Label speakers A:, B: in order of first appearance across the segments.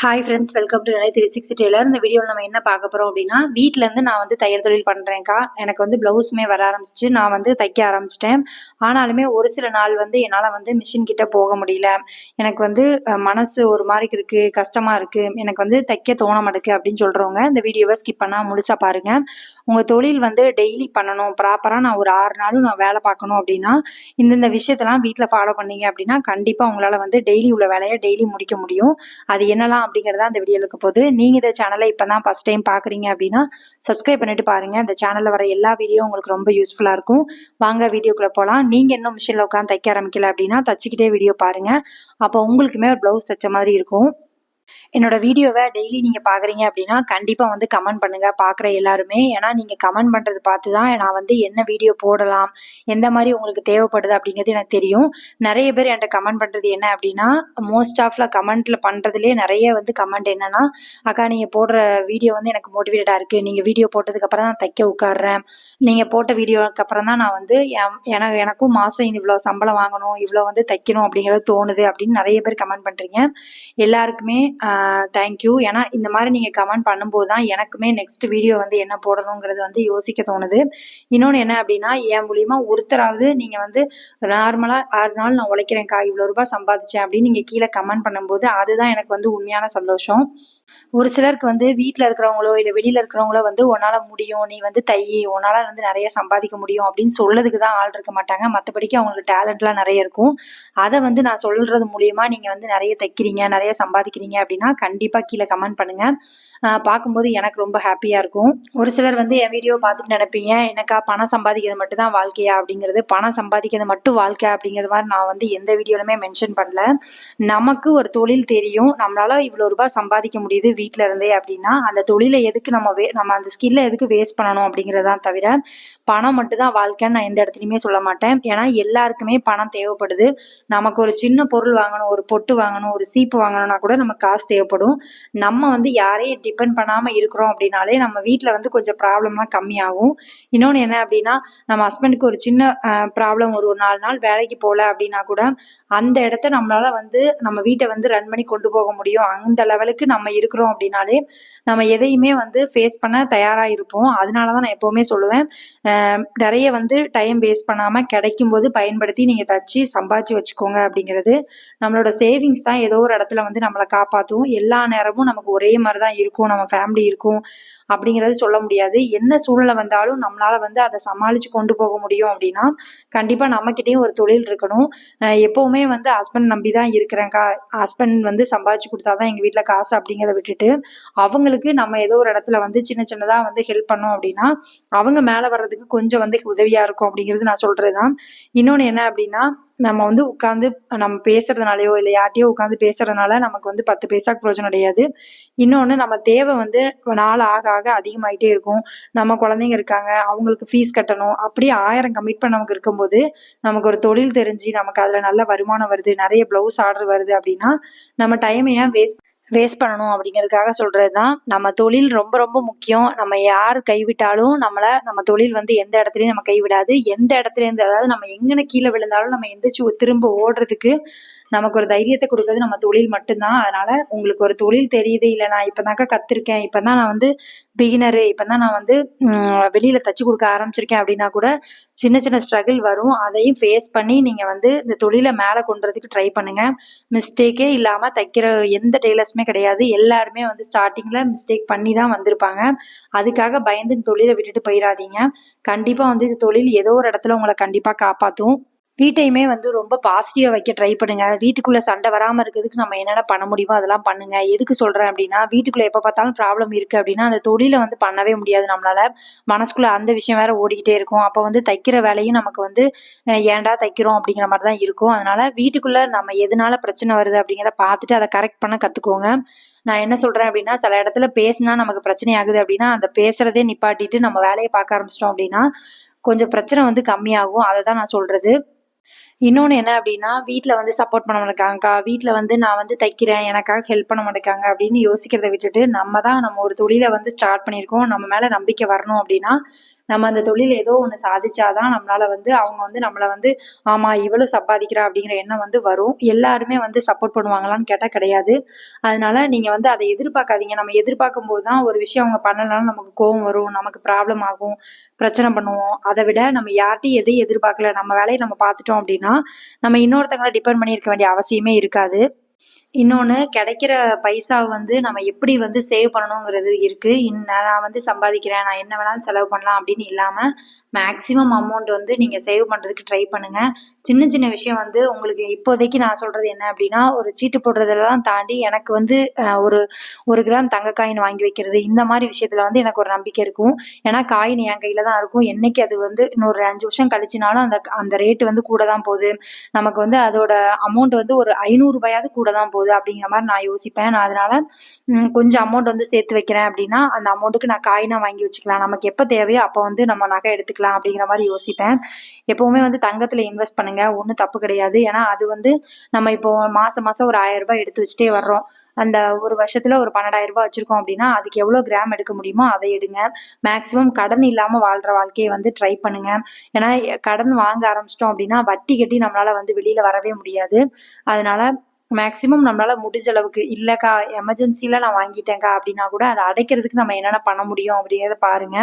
A: Hi friends, welcome to நிலை 360 Taylor. இந்த வீடியோவில் நம்ம என்ன பார்க்க போகிறோம் அப்படின்னா, வீட்டிலேருந்து நான் வந்து தையல் தொழில் பண்ணுறேன்க்கா. எனக்கு வந்து ப்ளவுஸுமே வர ஆரம்பிச்சிச்சு. நான் வந்து தைக்க ஆரம்பிச்சிட்டேன். ஆனாலுமே ஒரு சில நாள் வந்து என்னால் வந்து மிஷின் கிட்ட போக முடியல. எனக்கு வந்து மனசு ஒரு மாதிரி இருக்குது, கஷ்டமாக இருக்குது, எனக்கு வந்து தைக்க தோண மாட்டேங்குது அப்படின்னு சொல்கிறவங்க இந்த வீடியோவை ஸ்கிப் பண்ணால் முழுசாக பாருங்கள். உங்கள் தொழில் வந்து டெய்லி பண்ணணும், ப்ராப்பராக நான் ஒரு 6 நாளும் நான் வேலை பார்க்கணும் அப்படின்னா, இந்தந்த விஷயத்தெல்லாம் வீட்டில் ஃபாலோ பண்ணீங்க அப்படின்னா கண்டிப்பாக உங்களால் வந்து டெய்லி உள்ள வேலையை டெய்லி முடிக்க முடியும். அது என்னலாம் அப்படிங்கிறத அந்த வீடியோவில் இருக்க போது. நீங்கள் இந்த சேனலை இப்போ தான் ஃபஸ்ட் டைம் பார்க்குறீங்க அப்படின்னா சப்ஸ்கிரைப் பண்ணிட்டு பாருங்கள். இந்த சேனலில் வர எல்லா வீடியோ உங்களுக்கு ரொம்ப யூஸ்ஃபுல்லாக இருக்கும். வாங்க வீடியோக்குள்ளே போகலாம். நீங்கள் இன்னும் மிஷினில் உட்காந்து தைக்க ஆரம்பிக்கல அப்படின்னா தச்சுக்கிட்டே வீடியோ பாருங்கள். அப்போ உங்களுக்குமே ஒரு ப்ளவுஸ் தைச்ச மாதிரி இருக்கும். என்னோட வீடியோவை டெய்லி நீங்கள் பார்க்குறீங்க அப்படின்னா கண்டிப்பாக வந்து கமெண்ட் பண்ணுங்கள் பார்க்குற எல்லாருமே. ஏன்னா நீங்கள் கமெண்ட் பண்ணுறது பார்த்து தான் நான் வந்து என்ன வீடியோ போடலாம், எந்த மாதிரி உங்களுக்கு தேவைப்படுது அப்படிங்கிறது எனக்கு தெரியும். நிறைய பேர் என்கிட்ட கமெண்ட் பண்ணுறது என்ன அப்படின்னா, மோஸ்ட் ஆஃப்ல கமெண்ட்டில் பண்ணுறதுலேயே நிறைய வந்து கமெண்ட் என்னென்னா, அக்கா நீங்கள் போடுற வீடியோ வந்து எனக்கு மோட்டிவேட்டடாக இருக்குது, நீங்கள் வீடியோ போட்டதுக்கப்புறம் தான் தைக்க உட்காடுறேன், நீங்கள் போட்ட வீடியோக்கு அப்புறம் தான் நான் வந்து எனக்கும் மாதம் இவ்வளோ சம்பளம் வாங்கணும், இவ்வளோ வந்து தைக்கணும் அப்படிங்கிறது தோணுது அப்படின்னு நிறைய பேர் கமெண்ட் பண்ணுறீங்க. எல்லாருக்குமே தேங்க்யூ. ஏன்னா இந்த மாதிரி நீங்கள் கமெண்ட் பண்ணும்போது தான் எனக்குமே நெக்ஸ்ட் வீடியோ வந்து என்ன போடணுங்கிறது வந்து யோசிக்க தோணுது. இன்னொன்று என்ன அப்படின்னா, என் மூலியமா ஒருத்தராவது நீங்கள் வந்து நார்மலாக 6 நாள் நான் உழைக்கிறேன்க்கா, இவ்வளோ ரூபாய் சம்பாதிச்சேன் அப்படின்னு நீங்கள் கீழே கமெண்ட் பண்ணும்போது அதுதான் எனக்கு வந்து உண்மையான சந்தோஷம். ஒரு சிலருக்கு வந்து வீட்டில் இருக்கிறவங்களோ இல்லை வெளியில் இருக்கிறவங்களோ வந்து உன்னால் முடியும், நீ வந்து உன்னால் வந்து நிறைய சம்பாதிக்க முடியும் அப்படின்னு சொல்லதுக்கு தான் ஆள் இருக்க மாட்டாங்க. மற்றபடிக்கு அவங்களுக்கு டேலண்ட்லாம் நிறைய இருக்கும். அதை வந்து நான் சொல்கிறது மூலியமாக நீங்கள் வந்து நிறைய தைக்கிறீங்க, நிறைய சம்பாதிக்கிறீங்க அப்படின்னா கண்டிப்பாக கீழே கமெண்ட் பண்ணுங்கள். பார்க்கும்போது எனக்கு ரொம்ப ஹாப்பியாக இருக்கும். ஒரு சிலர் வந்து என் வீடியோ பார்த்துட்டு நினைப்பீங்க, எனக்கா பணம் சம்பாதிக்கிறது மட்டும் தான் வாழ்க்கையா அப்படிங்கிறது. பணம் சம்பாதிக்கிறது மட்டும் வாழ்க்கை அப்படிங்கிறது மாதிரி நான் வந்து எந்த வீடியோலுமே மென்ஷன் பண்ணல. நமக்கு ஒரு தொழில் தெரியும், நம்மளால இவ்வளோ ரூபாய் சம்பாதிக்க முடியுது வீட்டில் இருந்தே அப்படின்னா அந்த தொழிலை எதுக்கு நம்ம அந்த ஸ்கில்லை எதுக்கு வேஸ்ட் பண்ணணும் அப்படிங்கிறதான் தவிர பணம் மட்டும் தான் வாழ்க்கைன்னு நான் எந்த இடத்துலையுமே சொல்ல மாட்டேன். ஏன்னா எல்லாருக்குமே பணம் தேவைப்படுது. நமக்கு ஒரு சின்ன பொருள் வாங்கணும், ஒரு பொட்டு வாங்கணும், ஒரு சீப்பு வாங்கணும்னா கூட நமக்கு காசு தேவைப்படும். நம்ம வந்து யாரையும் டிபெண்ட் பண்ணாமல் இருக்கிறோம் அப்படின்னாலே நம்ம வீட்டில் வந்து கொஞ்சம் ப்ராப்ளம்லாம் கம்மியாகும். இன்னொன்று என்ன அப்படின்னா, நம்ம ஹஸ்பண்டுக்கு ஒரு சின்ன ப்ராப்ளம், ஒரு 4 நாள் வேலைக்கு போகல அப்படின்னா கூட அந்த இடத்த நம்மளால வந்து நம்ம வீட்டை வந்து ரன் பண்ணி கொண்டு போக முடியும். அந்த லெவலுக்கு நம்ம இருக்கிறோம் அப்படின்னாலே நம்ம எதையுமே வந்து ஃபேஸ் பண்ண தயாராக இருப்போம். அதனால தான் நான் எப்போவுமே சொல்லுவேன், நிறைய வந்து டைம் வேஸ்ட் பண்ணாமல் கிடைக்கும்போது பயன்படுத்தி நீங்கள் தச்சு சம்பாதிச்சு வச்சுக்கோங்க அப்படிங்கிறது. நம்மளோட சேவிங்ஸ் தான் ஏதோ ஒரு இடத்துல வந்து நம்மளை காப்பாற்றும். எல்லா நேரமும் நமக்கு ஒரே மாதிரி தான் இருக்கும், நம்ம ஃபேமிலி இருக்கும் அப்படிங்கிறது சொல்ல முடியாது. என்ன சூழ்நிலை வந்தாலும் நம்மளால வந்து அதை சமாளித்து கொண்டு போக முடியும் அப்படின்னா கண்டிப்பாக நம்மக்கிட்டேயும் ஒரு தொழில் இருக்கணும். எப்போவுமே வந்து ஹஸ்பண்ட் நம்பி தான் இருக்கிறேன்க்கா, ஹஸ்பண்ட் வந்து சம்பாதிச்சு கொடுத்தா தான் எங்கள் வீட்டில் காசு அப்படிங்கிறத விட்டுட்டு அவங்களுக்கு நம்ம ஏதோ ஒரு இடத்துல வந்து சின்ன சின்னதாக வந்து ஹெல்ப் பண்ணோம் அப்படின்னா அவங்க மேலே வர்றதுக்கு கொஞ்சம் வந்து உதவியாக இருக்கும் அப்படிங்கிறது நான் சொல்கிறது தான். இன்னொன்று என்ன அப்படின்னா, நம்ம வந்து உட்காந்து நம்ம பேசுறதுனாலையோ இல்லை யார்ட்டையோ உட்காந்து பேசுறதுனால நமக்கு வந்து 10 பைசாக்கு பிரயோஜனம் கிடையாது. இன்னொன்று நம்ம தேவை வந்து நாள் ஆக ஆக அதிகமாயிட்டே இருக்கும். நம்ம குழந்தைங்க இருக்காங்க, அவங்களுக்கு ஃபீஸ் கட்டணும், அப்படியே 1000 கமிட்மெண்ட் நமக்கு இருக்கும்போது நமக்கு ஒரு தொழில் தெரிஞ்சு நமக்கு அதில் நல்ல வருமானம் வருது, நிறைய ப்ளவுஸ் ஆர்டர் வருது அப்படின்னா நம்ம டைமை ஏன் வேஸ்ட் பண்ணணும் அப்படிங்கிறதுக்காக சொல்கிறது தான். நம்ம தொழில் ரொம்ப ரொம்ப முக்கியம். நம்ம யார் கைவிட்டாலும் நம்ம தொழில் வந்து எந்த இடத்துலையும் நம்ம கைவிடாது. எந்த இடத்துலேருந்து, அதாவது நம்ம எங்கன கீழே விழுந்தாலும் நம்ம எந்திரிச்சு திரும்ப ஓடுறதுக்கு நமக்கு ஒரு தைரியத்தை கொடுக்குறது நம்ம தொழில் மட்டும்தான். அதனால உங்களுக்கு ஒரு தொழில் தெரியுது, இல்லை நான் இப்போதாக்கா கற்றுருக்கேன், இப்போ தான் நான் வந்து பிகினரு, இப்போ தான் நான் வந்து வெளியில் தச்சு கொடுக்க ஆரம்பிச்சிருக்கேன் அப்படின்னா கூட சின்ன சின்ன ஸ்ட்ரகிள் வரும். அதையும் ஃபேஸ் பண்ணி நீங்கள் வந்து இந்த தொழிலை மேலே கொண்டுறதுக்கு ட்ரை பண்ணுங்கள். மிஸ்டேக்கே இல்லாமல் தைக்கிற எந்த டெய்லர்ஸுமே கிடையாது. எல்லாருமே வந்து ஸ்டார்டிங்கில் மிஸ்டேக் பண்ணி தான் வந்திருப்பாங்க. அதுக்காக பயந்து இந்த தொழிலை விட்டுட்டு போயிடாதீங்க. கண்டிப்பாக வந்து இந்த தொழில் ஏதோ ஒரு இடத்துல உங்களை கண்டிப்பாக காப்பாற்றும். வீட்டையுமே வந்து ரொம்ப பாசிட்டிவாக வைக்க ட்ரை பண்ணுங்க. வீட்டுக்குள்ளே சண்டை வராமல் இருக்கிறதுக்கு நம்ம என்னென்ன பண்ண முடியுமோ அதெல்லாம் பண்ணுங்க. எதுக்கு சொல்கிறேன் அப்படின்னா, வீட்டுக்குள்ளே எப்போ பார்த்தாலும் ப்ராப்ளம் இருக்குது அப்படின்னா அந்த தொழிலை வந்து பண்ணவே முடியாது நம்மளால. மனசுக்குள்ளே அந்த விஷயம் வேற ஓடிக்கிட்டே இருக்கும். அப்போ வந்து தைக்கிற வேலையும் நமக்கு வந்து ஏன்டா தைக்கிறோம் அப்படிங்கிற மாதிரி தான் இருக்கும். அதனால வீட்டுக்குள்ளே நம்ம எதனால பிரச்சனை வருது அப்படிங்கிறத பார்த்துட்டு அதை கரெக்ட் பண்ண கற்றுக்கோங்க. நான் என்ன சொல்கிறேன் அப்படின்னா, சில இடத்துல பேசினா நமக்கு பிரச்சனை ஆகுது அப்படின்னா அந்த பேசுகிறதே நிப்பாட்டிட்டு நம்ம வேலையை பார்க்க ஆரம்பிச்சிட்டோம் அப்படின்னா கொஞ்சம் பிரச்சனை வந்து கம்மியாகும். அதை தான் நான் சொல்கிறது. இன்னொன்று என்ன அப்படின்னா, வீட்டில் வந்து சப்போர்ட் பண்ண மாட்டேங்காங்கக்கா, வீட்டில் வந்து நான் வந்து தைக்கிறேன், எனக்காக ஹெல்ப் பண்ண மாட்டேங்காங்க அப்படின்னு யோசிக்கிறத விட்டுட்டு நம்ம ஒரு தொழிலை வந்து ஸ்டார்ட் பண்ணியிருக்கோம், நம்ம மேலே நம்பிக்கை வரணும் அப்படின்னா நம்ம அந்த தொழில் ஏதோ ஒண்ணு சாதிச்சாதான் நம்மளால வந்து அவங்க வந்து நம்மள வந்து ஆமா இவ்வளவு சம்பாதிக்கிறா அப்படிங்கிற எண்ணம் வந்து வரும். எல்லாருமே வந்து சப்போர்ட் பண்ணுவாங்களான்னு கேட்டா கிடையாது. அதனால நீங்க வந்து அதை எதிர்பார்க்காதீங்க. நம்ம எதிர்பார்க்கும் போதுதான் ஒரு விஷயம் அவங்க பண்ணலனாலும் நமக்கு கோவம் வரும், நமக்கு ப்ராப்ளம் ஆகும், பிரச்சனை பண்ணுவோம். அதை விட நம்ம யார்கிட்டயும் எதையும் எதிர்பார்க்கல, நம்ம வேலையை நம்ம பார்த்துட்டோம் அப்படின்னா நம்ம இன்னொருத்தங்களை டிபெண்ட் பண்ணி இருக்க வேண்டிய அவசியமே இருக்காது. இன்னொன்னு கிடைக்கிற பைசா வந்து நம்ம எப்படி வந்து சேவ் பண்ணணுங்கிறது இருக்கு. நான் வந்து சம்பாதிக்கிறேன், நான் என்ன வேணாலும் செலவு பண்ணலாம் அப்படின்னு இல்லாம, மேக்ஸிமம் அமௌண்ட் வந்து நீங்க சேவ் பண்றதுக்கு ட்ரை பண்ணுங்க. சின்ன சின்ன விஷயம் வந்து உங்களுக்கு இப்போதைக்கு நான் சொல்றது என்ன அப்படின்னா, ஒரு சீட்டு போடுறதெல்லாம் தாண்டி எனக்கு வந்து ஒரு 1 கிராம் தங்க காயின் வாங்கி வைக்கிறது, இந்த மாரி விஷயத்துல வந்து எனக்கு ஒரு நம்பிக்கை இருக்கும். ஏன்னா காயின் என் கையில தான் இருக்கும். என்னைக்கு அது வந்து இன்னொரு 5 வருஷம் கழிச்சுனாலும் அந்த அந்த ரேட் வந்து கூட தான் போகுது. நமக்கு வந்து அதோட அமௌண்ட் வந்து ஒரு ரூ. 500 கூட தான் போகுது அப்படிங்கிற மாதிரி நான் யோசிப்பேன். நான் அதனால கொஞ்சம் அமௌண்ட் வந்து சேர்த்து வைக்கிறேன் அப்படின்னா அந்த அமௌண்ட்டுக்கு நான் காயினா வாங்கி வச்சுக்கலாம். நமக்கு எப்போ தேவையோ அப்போ வந்து நம்ம நகை எடுத்துக்கலாம் அப்படிங்கிற மாதிரி யோசிப்பேன். எப்பவுமே வந்து தங்கத்துல இன்வெஸ்ட் பண்ணுங்க, ஒன்றும் தப்பு கிடையாது. ஏன்னா அது வந்து நம்ம இப்போ மாசம் மாசம் ஒரு 1000 ரூபாய் எடுத்து வச்சுட்டே வர்றோம். அந்த ஒரு வருஷத்துல ஒரு 12,000 வச்சிருக்கோம் அப்படின்னா அதுக்கு எவ்வளவு கிராம் எடுக்க முடியுமோ அதை எடுங்க. மேக்சிமம் கடன் இல்லாம வாழ்ற வாழ்க்கையை வந்து ட்ரை பண்ணுங்க. ஏன்னா கடன் வாங்க ஆரம்பிச்சிட்டோம் அப்படின்னா வட்டி கட்டி நம்மளால வந்து வெளியில வரவே முடியாது. அதனால மேக்சிமம் நம்மளால முடிஞ்ச அளவுக்கு இல்லக்கா எமர்ஜென்சில நான் வாங்கிட்டேன்க்கா அப்படின்னா கூட அதை அடைக்கிறதுக்கு நம்ம என்னென்ன பண்ண முடியும் அப்படிங்கிறத பாருங்க.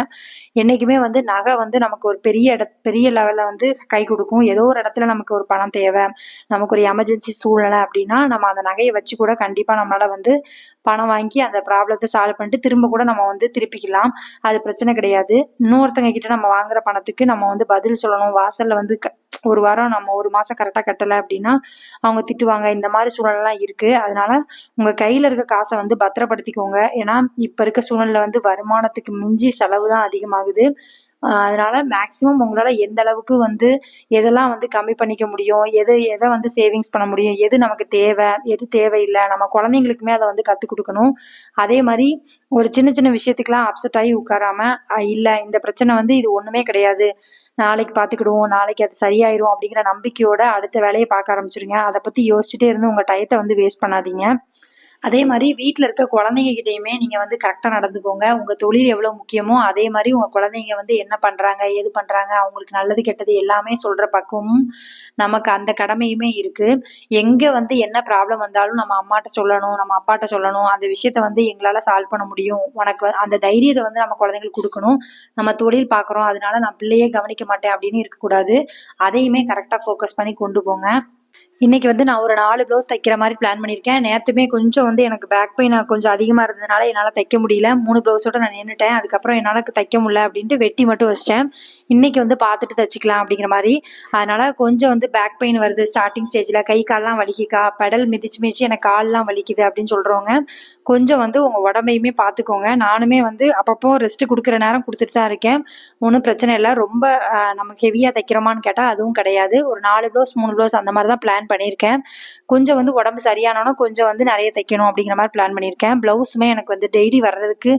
A: என்னைக்குமே வந்து நகை வந்து நமக்கு ஒரு பெரிய லெவல்ல வந்து கை கொடுக்கும். ஏதோ ஒரு இடத்துல நமக்கு ஒரு பணம் தேவை, நமக்கு ஒரு எமர்ஜென்சி சூழ்நிலை அப்படின்னா நம்ம அந்த நகையை வச்சு கூட கண்டிப்பா நம்மளால வந்து பணம் வாங்கி அந்த ப்ராப்ளத்தை சால்வ் பண்ணிட்டு திரும்ப கூட நம்ம வந்து திருப்பிக்கலாம். அது பிரச்சனை கிடையாது. இன்னொருத்தங்க கிட்ட நம்ம வாங்குற பணத்துக்கு நம்ம வந்து பதில் சொல்லணும். வாசல்ல வந்து ஒரு வாரம் நம்ம ஒரு மாசம் கரெக்டா கட்டல அப்படின்னா அவங்க திட்டுவாங்க. இந்த மாதிரி சூழ்நிலைலாம் இருக்கு. அதனால உங்க கையில இருக்க காசை வந்து பத்திரப்படுத்திக்கோங்க. ஏன்னா இப்ப இருக்க சூழ்நிலை வந்து வருமானத்துக்கு மிஞ்சி செலவு தான் அதிகமாகுது. அதனால மேக்ஸிமம் உங்களால எந்த அளவுக்கு வந்து எதெல்லாம் வந்து கம்மி பண்ணிக்க முடியும், எதை வந்து சேவிங்ஸ் பண்ண முடியும், எது நமக்கு தேவை, எது தேவையில்லை, நம்ம குழந்தைங்களுக்குமே அதை வந்து கற்றுக் கொடுக்கணும். அதே மாதிரி ஒரு சின்ன சின்ன விஷயத்துக்கெல்லாம் அப்செட் ஆகி உட்காராம இல்லை இந்த பிரச்சனை வந்து இது ஒன்றுமே கிடையாது, நாளைக்கு பார்த்துக்கிடுவோம், நாளைக்கு அது சரியாயிரும் அப்படிங்கிற நம்பிக்கையோட அடுத்த வேலையை பார்க்க ஆரம்பிச்சிருங்க. அதை பற்றி யோசிச்சுட்டே இருந்து உங்கள் டயத்தை வந்து வேஸ்ட் பண்ணாதீங்க. அதே மாதிரி வீட்டில் இருக்க குழந்தைங்க கிட்டேயுமே நீங்கள் வந்து கரெக்டாக நடந்துக்கோங்க. உங்கள் தொழில் எவ்வளோ முக்கியமோ அதே மாதிரி உங்கள் குழந்தைங்க வந்து என்ன பண்ணுறாங்க ஏது பண்ணுறாங்க அவங்களுக்கு நல்லது கெட்டது எல்லாமே சொல்கிற பக்குவமும் நமக்கு அந்த கடமையுமே இருக்குது. எங்கே வந்து என்ன ப்ராப்ளம் வந்தாலும் நம்ம அம்மாட்ட சொல்லணும், நம்ம அப்பாட்ட சொல்லணும், அந்த விஷயத்த வந்து எங்களால் சால்வ் பண்ண முடியும், உனக்கு அந்த தைரியத்தை வந்து நம்ம குழந்தைங்களுக்கு கொடுக்கணும். நம்ம தொழில் பார்க்குறோம் அதனால நான் பிள்ளையே கவனிக்க மாட்டேன் அப்படின்னு இருக்கக்கூடாது. அதையுமே கரெக்டாக ஃபோக்கஸ் பண்ணி கொண்டு போங்க. இன்னைக்கு வந்து நான் ஒரு 4 ப்ளவுஸ் தைக்கிற மாதிரி பிளான் பண்ணியிருக்கேன். நேத்துமே கொஞ்சம் வந்து எனக்கு பேக் பெயின் கொஞ்சம் அதிகமா இருந்ததுனால என்னால தைக்க முடியல. 3 ப்ளவுஸோட நான் நின்னுட்டேன். அதுக்கப்புறம் என்னால தைக்க முடியல அப்படின்ட்டு வெட்டி மட்டும் வச்சுட்டேன். இன்னைக்கு வந்து பார்த்துட்டு தச்சுக்கலாம் அப்படிங்கிற மாதிரி. அதனால கொஞ்சம் வந்து பேக் பெயின் வருது ஸ்டார்டிங் ஸ்டேஜ்ல. கை கால்லாம் வலிக்குக்கா, பெடல் மிதிச்சு மிதிச்சு எனக்கு கால்லாம் வலிக்குது அப்படின்னு சொல்றவங்க கொஞ்சம் வந்து உங்க உடம்பையுமே பார்த்துக்கோங்க. நானுமே வந்து அப்பப்போ ரெஸ்ட் கொடுக்குற நேரம் கொடுத்துட்டு தான் இருக்கேன். ஒன்றும் பிரச்சனை இல்லை. ரொம்ப நமக்கு ஹெவியா தைக்கிறோமான்னு கேட்டால் அதுவும் கிடையாது. ஒரு 4 ப்ளவுஸ் 3 ப்ளவுஸ் அந்த மாதிரி தான் பிளான் பண்ணியிருக்கேன். கொஞ்சம் வந்து உடம்பு சரியானோன்னா கொஞ்சம் வந்து நிறைய தைக்கணும் அப்படிங்கிற மாதிரி பிளான் பண்ணியிருக்கேன். ப்ளவுஸுமே எனக்கு வந்து டெய்லி வர்றதுக்கு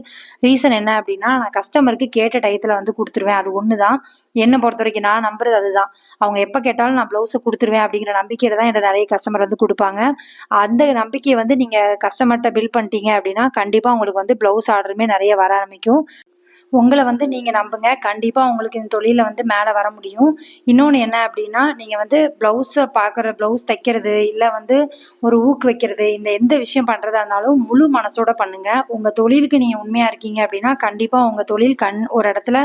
A: ரீசன் என்ன அப்படின்னா நான் கஸ்டமருக்கு கேட்ட டயத்தில் வந்து கொடுத்துருவேன். அது ஒன்று தான் என்னை பொறுத்த வரைக்கும் நான் நம்புறது அதுதான். அவங்க எப்போ கேட்டாலும் நான் ப்ளவுஸை கொடுத்துருவேன் அப்படிங்கிற நம்பிக்கையில தான் என்கிட்ட நிறைய கஸ்டமர் வந்து கொடுப்பாங்க. அந்த நம்பிக்கையை வந்து நீங்கள் கஸ்டமர்கிட்ட பில் பண்ணிட்டீங்க அப்படின்னா கண்டிப்பாக உங்களுக்கு வந்து ப்ளவுஸ் ஆர்டருமே நிறைய வர ஆரம்பிக்கும். உங்களை வந்து நீங்கள் நம்புங்க, கண்டிப்பாக உங்களுக்கு இந்த தொழிலில் வந்து மேலே வர முடியும். இன்னொன்று என்ன அப்படின்னா நீங்கள் வந்து ப்ளவுஸ் தைக்கிறது இல்லை வந்து ஒரு வைக்கிறது இந்த எந்த விஷயம் பண்ணுறதா இருந்தாலும் முழு மனசோட பண்ணுங்க. உங்கள் தொழிலுக்கு நீங்கள் உண்மையாக இருக்கீங்க அப்படின்னா கண்டிப்பாக உங்கள் தொழில் ஒரு இடத்துல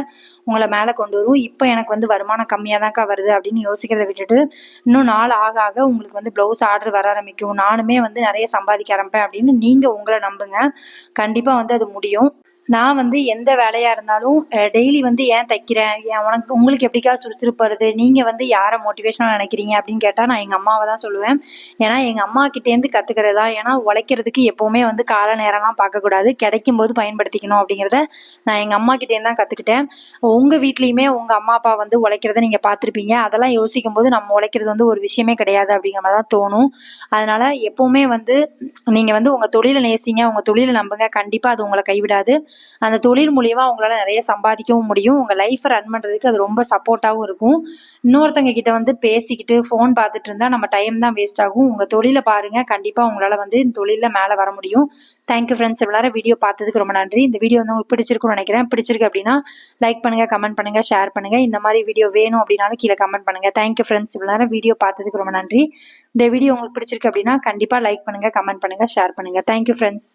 A: உங்களை மேலே கொண்டு வரும். இப்போ எனக்கு வந்து வருமானம் கம்மியாக தான்க்கா வருது அப்படின்னு யோசிக்கிறத விட்டுட்டு இன்னும் நாள் ஆக ஆக உங்களுக்கு வந்து ப்ளவுஸ் ஆர்டர் வர ஆரம்பிக்கும். நானுமே வந்து நிறைய சம்பாதிக்க ஆரம்பிப்பேன் அப்படின்னு நீங்கள் உங்களை நம்புங்க. கண்டிப்பாக வந்து அது முடியும். நான் வந்து எந்த வேலையா இருந்தாலும் டெய்லி வந்து ஏன் தைக்கிறேன், உங்களுக்கு எப்படிக்கா சுறுசுறுப்பு வருது, நீங்க வந்து யாரை மோட்டிவேஷனா நினைக்கிறீங்க அப்படின்னு கேட்டா நான் எங்க அம்மாவை தான் சொல்லுவேன். ஏன்னா எங்க அம்மா கிட்டேருந்து கத்துக்கிறதா. ஏன்னா உழைக்கிறதுக்கு எப்பவுமே வந்து கால நேரம்லாம் பார்க்கக்கூடாது, கிடைக்கும் போது பயன்படுத்திக்கணும் அப்படிங்கிறத நான் எங்க அம்மா கிட்டேருந்து தான் கத்துக்கிட்டேன். உங்க வீட்லயுமே உங்க அம்மா அப்பா வந்து உழைக்கிறத நீங்க பார்த்துருப்பீங்க. அதெல்லாம் யோசிக்கும் போது நம்ம உழைக்கிறது வந்து ஒரு விஷயமே கிடையாது அப்படிங்கிற மாதிரி தான் தோணும். அதனால எப்பவுமே வந்து நீங்க வந்து உங்க தொழிலை நேசிங்க, உங்க தொழிலை நம்புங்க, கண்டிப்பா அது உங்களை கைவிடாது. அந்த தொழில் மூலியமா உங்களால நிறைய சம்பாதிக்கவும் முடியும். உங்க லைஃப்பை ரன் பண்றதுக்கு அது ரொம்ப சப்போர்ட்டாவும் இருக்கும். இன்னொருத்தங்க கிட்ட வந்து பேசிக்கிட்டு ஃபோன் பார்த்துட்டு இருந்தா நம்ம டைம் தான் வேஸ்ட் ஆகும். உங்க தொழிலை பாருங்க, கண்டிப்பா உங்களால வந்து இந்த தொழில மேல வர முடியும். Thank you friends. இவ்வளவு நேரம் வீடியோ பார்த்ததுக்கு ரொம்ப நன்றி. இந்த வீடியோ வந்து உங்களுக்கு பிடிச்சிருக்கும்னு நினைக்கிறேன். பிடிச்சிருக்கு அப்படின்னா லைக் பண்ணுங்க, கமெண்ட் பண்ணுங்க, ஷேர் பண்ணுங்க. இந்த மாதிரி வீடியோ வேணும் அப்படின்னாலும் கீழே கமெண்ட் பண்ணுங்க. Thank you friends. இவ்வளவு நேரம் வீடியோ பார்த்ததுக்கு ரொம்ப நன்றி. இந்த வீடியோ உங்களுக்கு பிடிச்சிருக்கு அப்படின்னா கண்டிப்பா லைக் பண்ணுங்க, கமெண்ட் பண்ணுங்க, ஷேர் பண்ணுங்க. Thank you friends.